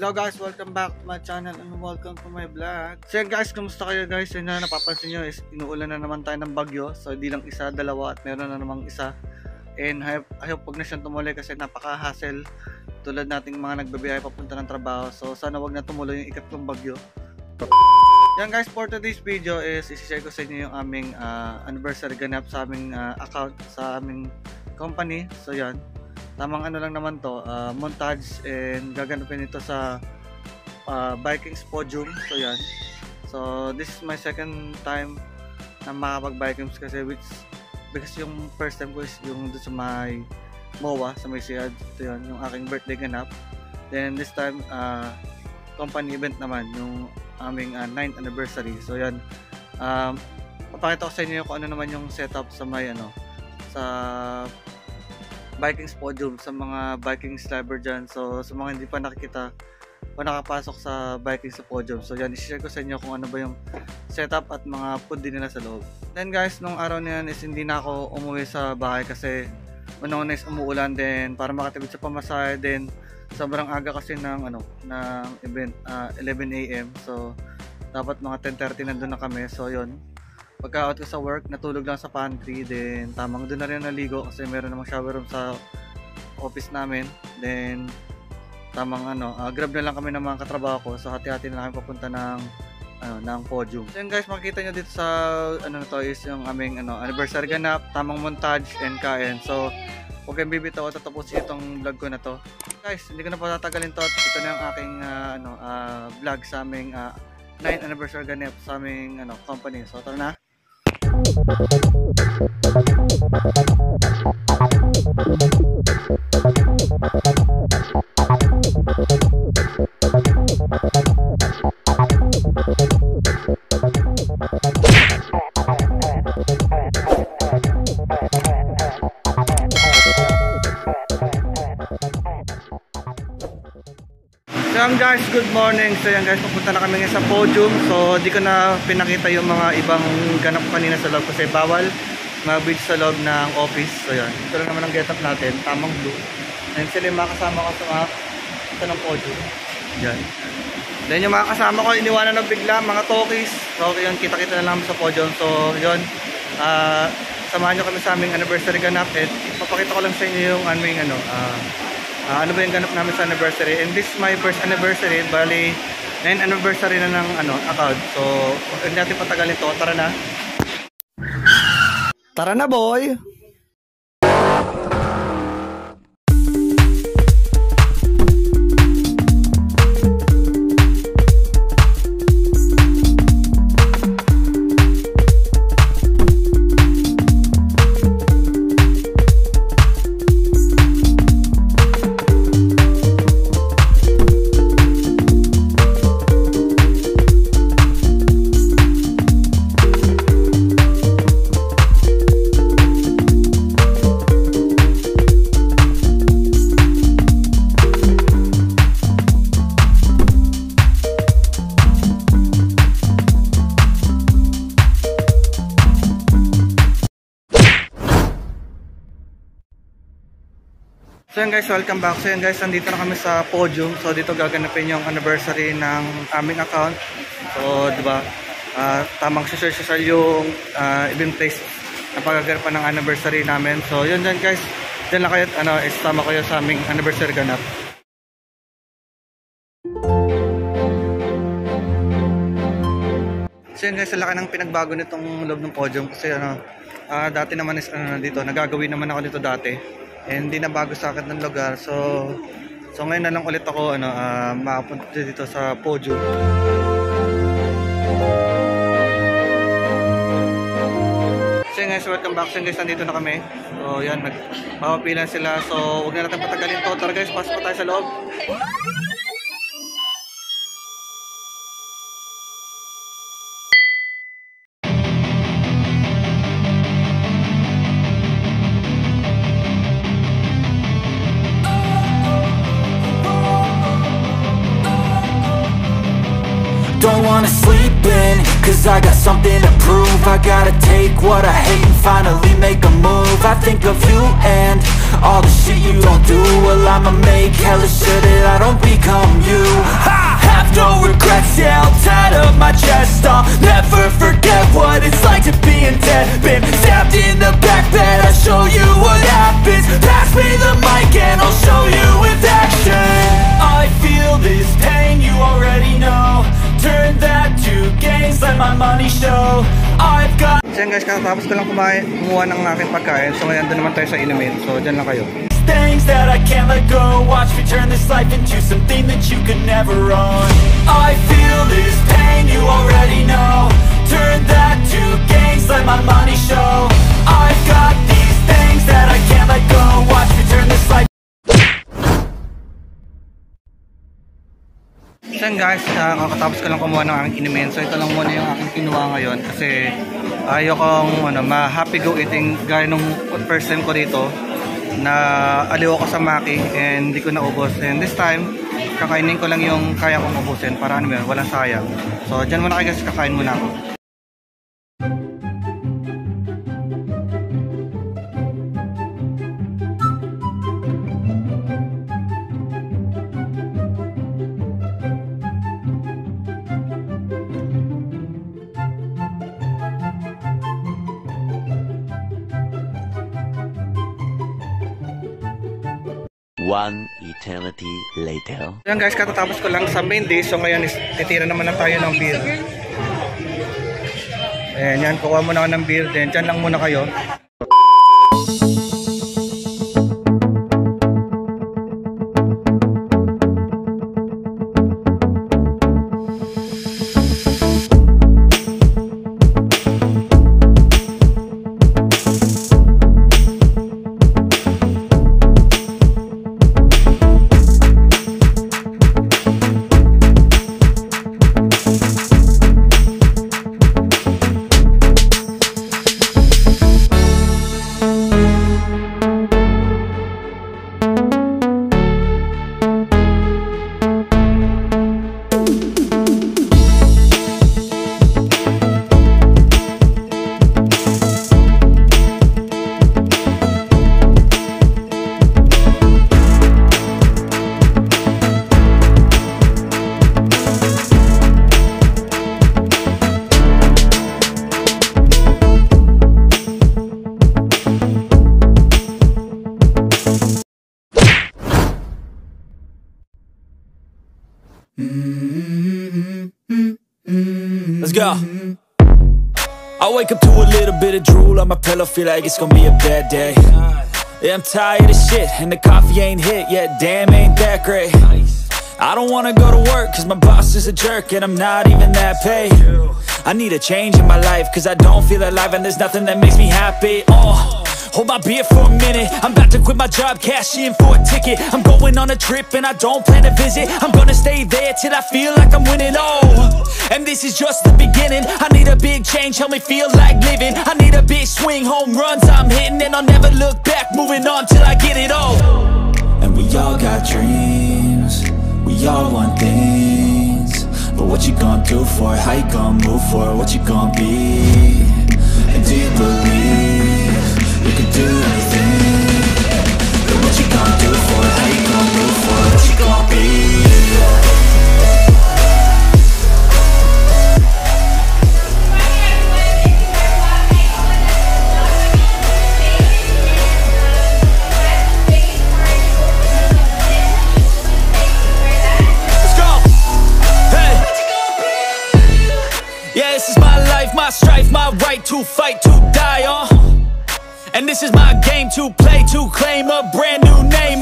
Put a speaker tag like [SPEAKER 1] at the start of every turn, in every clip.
[SPEAKER 1] Hello guys, welcome back to my channel and welcome to my vlog. So yan guys, kumusta kayo guys? Yun na napapansin nyo is inuulan na naman tayo ng bagyo. So di lang isa, dalawa at meron na namang isa. And I hope pag na siyang tumuloy kasi napaka-hassle tulad nating mga nagbabiyahe papunta ng trabaho. So sana wag na tumuloy yung ikatlong bagyo. Yan guys, for today's video is isi-share ko sa inyo yung aming anniversary ganap sa aming account sa aming company. So yan, tamang ano lang naman to, montage, and gaganapin ito sa Vikings podium. So yan, so this is my second time na makapag-Vikings kasi because yung first time ko is yung doon sa may MOA, sa may Siad. Ito yun, yung aking birthday ganap. Then this time company event naman, yung aming 9th anniversary. So yan, papakita ko sa inyo kung ano naman yung setup sa may sa Vikings podium, sa mga Vikings driver dyan. So sa mga hindi pa nakikita o nakapasok sa Vikings sa podium, so yan, i-share ko sa inyo kung ano ba yung setup at mga food din nila sa loob. Then guys, nung araw na yan is hindi na ako umuwi sa bahay kasi unang-una is umuulan din para makatipid sa pamasahe. Then sobrang aga kasi ng event, 11 AM. So dapat mga 10:30 nandun na kami. So yun, pagka-out ko sa work, natulog lang sa pantry. Then tamang doon na rin naligo kasi meron namang shower room sa office namin. Then tamang grab na lang kami ng mga katrabaho ko. So hati-hati na lang kami papunta ng podium. So yun guys, makikita nyo dito sa to is yung aming anniversary ganap, tamang montage and kain. So huwag kayong bibitaw at tatapusin itong vlog ko na to. Guys, hindi ko na patatagalin to. Ito na yung aking vlog sa aming 9th anniversary ganap sa aming company. So tara na. So yan guys, good morning. So yan guys, pupunta na kami ngayon sa podium. So di ko na pinakita yung mga ibang ganap kanina sa loob kasi bawal mag-video sa loob ng office. So yan, ito lang naman ang get up natin, tamang blue. And sila yung mga kasama ko sa ito ng podium. Yan. Then yung mga kasama ko iniwanan na bigla, mga talkies. So yun, kita-kita na lang sa podium. So yun, samahan nyo kami sa aming anniversary ganap. At papakita ko lang sa inyo yung aming ano ba yung ganap namin sa anniversary. And this is my first anniversary. Bali 9th anniversary na ng account. So huwag natin patagalin to. Tara na. Tara na boy. So yan guys, welcome back. So yan guys, nandito na kami sa podium. So dito gaganapin yung anniversary ng aming account. So diba, tamang social yung event place na pagaganapan ng anniversary namin. So yun dyan guys, dyan lang kayo isama kayo sa aming anniversary ganap. So yan guys, laki ng pinagbago nitong loob ng podium kasi dati naman is dito, nagagawin naman ako dito dati. And hindi na bago sa akin ng lugar. So ngayon na lang ulit ako makapunta dito sa podium. So guys, welcome back. So guys, nandito na kami. So yan, magpapapilan sila. So huwag na natin patagalin to. Tara guys, pasok pa tayo sa loob.
[SPEAKER 2] Don't wanna sleep in, cause I got something to prove. I gotta take what I hate and finally make a move. I think of you and all the shit you don't do. Well, I'ma make hella sure that I don't become become you. I have no regrets, yeah, I'll tie up my chest. I'll never forget what it's like to be in debt. Been stabbed in the back bed, I'll show you what happens. Pass me the mic and I'll show you with action. I feel this pain, you already know. Turn that to gains, let my money show. I've got.
[SPEAKER 1] So yan guys, katapos ko lang kumuha ng aking pagkain. So ngayon doon naman tayo sa inumin. So dyan lang kayo.
[SPEAKER 2] Things that I can't let go. Watch me turn this life into something that you could never own. I feel this pain, you already know. Turn that to gains, let my money show. I've got these things that I can't let go. Watch me turn this life.
[SPEAKER 1] So yan guys, kakatapos ko lang kumuha ng aking inumin. So ito lang muna yung aking kinuha ngayon. Kasi ayokong ma-happy go eating gaya nung first time ko dito. Na aliw ako sa Maki and hindi ko naubos, and this time kakainin ko lang yung kaya kong ubusin para walang sayang. So dyan muna kayo guys, kakain muna ako.
[SPEAKER 3] One eternity later.
[SPEAKER 1] Yan guys, katatapos ko lang sa main dish. So ngayon titira naman na tayo ng beer. Ayan, yan, kuha muna ako ng beer. Then dyan lang muna kayo.
[SPEAKER 2] Let's go. I wake up to a little bit of drool on my pillow, feel like it's gonna be a bad day. Yeah, I'm tired of shit, and the coffee ain't hit yet, damn, ain't that great. I don't wanna go to work, cause my boss is a jerk, and I'm not even that paid. I need a change in my life, cause I don't feel alive, and there's nothing that makes me happy. Hold my beer for a minute, I'm about to quit my job, cash in for a ticket. I'm going on a trip and I don't plan to visit. I'm gonna stay there till I feel like I'm winning, and this is just the beginning. I need a big change, help me feel like living. I need a big swing, home runs I'm hitting, and I'll never look back, moving on till I get it all. And we all got dreams, we all want things, but what you gonna do for it? How you gonna move for it? What you gonna be? And do you believe you can do anything? But what you gonna do for it? How you gonna move for it? What you gonna be? Let's go! Hey! Yeah, this is my life, my strife, my right to fight, to die on. And this is my game to play, to claim a brand new name,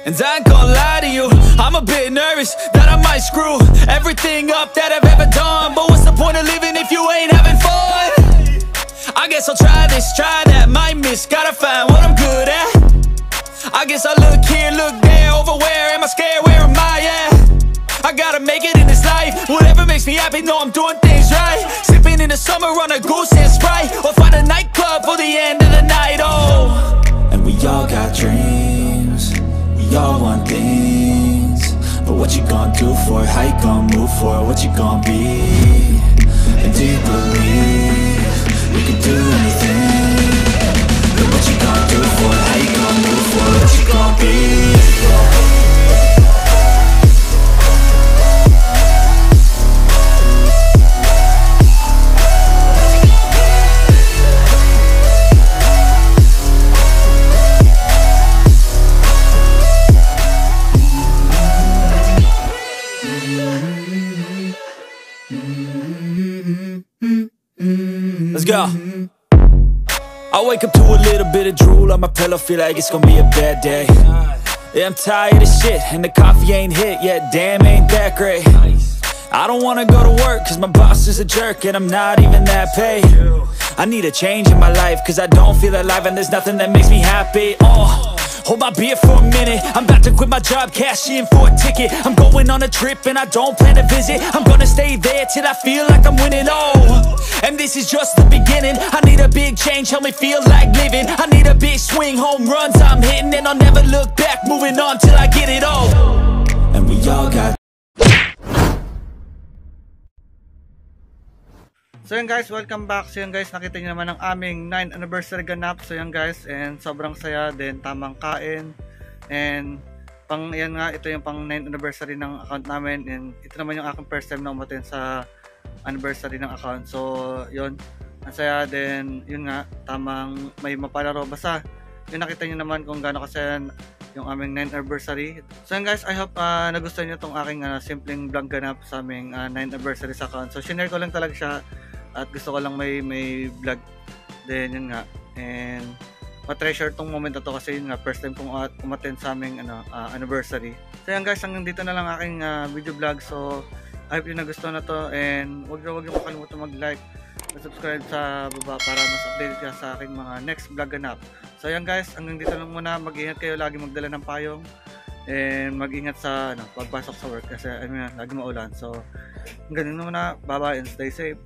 [SPEAKER 2] and I ain't gonna lie to you, I'm a bit nervous that I might screw everything up that I've ever done. But what's the point of living if you ain't having fun? I guess I'll try this, try that, might miss, gotta find what I'm good at. I guess I look here, look there, over where am I scared, where am I at? I gotta make it in this life, whatever makes me happy, know I'm doing things right. Sipping in the summer on a goose and Sprite, or find a nightclub for the end of the night, And we all got dreams, we all want things, but what you gonna do for it? How you gonna move for it? What you gonna be? And do you believe you can do anything? But what you gonna do for it? How you gonna move for it? What you gonna be? go. I wake up to a little bit of drool on my pillow, feel like it's gonna be a bad day. Yeah, I'm tired of shit, and the coffee ain't hit yet, damn, ain't that great. I don't wanna go to work, cause my boss is a jerk, and I'm not even that paid. I need a change in my life, cause I don't feel alive, and there's nothing that makes me happy. Hold my beer for a minute, I'm about to quit my job, cash in for a ticket. I'm going on a trip and I don't plan to visit. I'm gonna stay there till I feel like I'm winning, and this is just the beginning. I need a big change, help me feel like living. I need a big swing, home runs I'm hitting, and I'll never look back, moving on till I get it all. And we all got.
[SPEAKER 1] So yun guys, welcome back. So yun guys, nakita nyo naman ang aming 9th anniversary ganap. So yun guys, and sobrang saya din, tamang kain. And pang yan nga, ito yung pang 9th anniversary ng account namin. And ito naman yung aking first time na umattend sa anniversary ng account. So yun, ang saya din, yun nga, tamang may mapalaro. Basta yun, nakita nyo naman kung gaano kasaya yung aming 9th anniversary. So yun guys, I hope nagustuhan nyo itong aking simpleng vlog ganap sa aming 9th anniversary sa account. So shinare ko lang talaga siya. At gusto ko lang may vlog din, yun nga, and ma-treasure tong moment na to kasi yun nga, first time kong umattend sa aming anniversary. So yan guys, hanggang dito na lang aking video vlog. So I hope yung nagustuhan na to, and wag niyo makalimutan mag-like at subscribe sa baba para mas updated ka sa aking mga next vlog ganap. So yan guys, hanggang dito lang muna. Mag-ingat kayo, lagi magdala ng payong, and mag-ingat sa pagpasok sa work kasi lagi maulan. So ganun muna, bye bye and stay safe.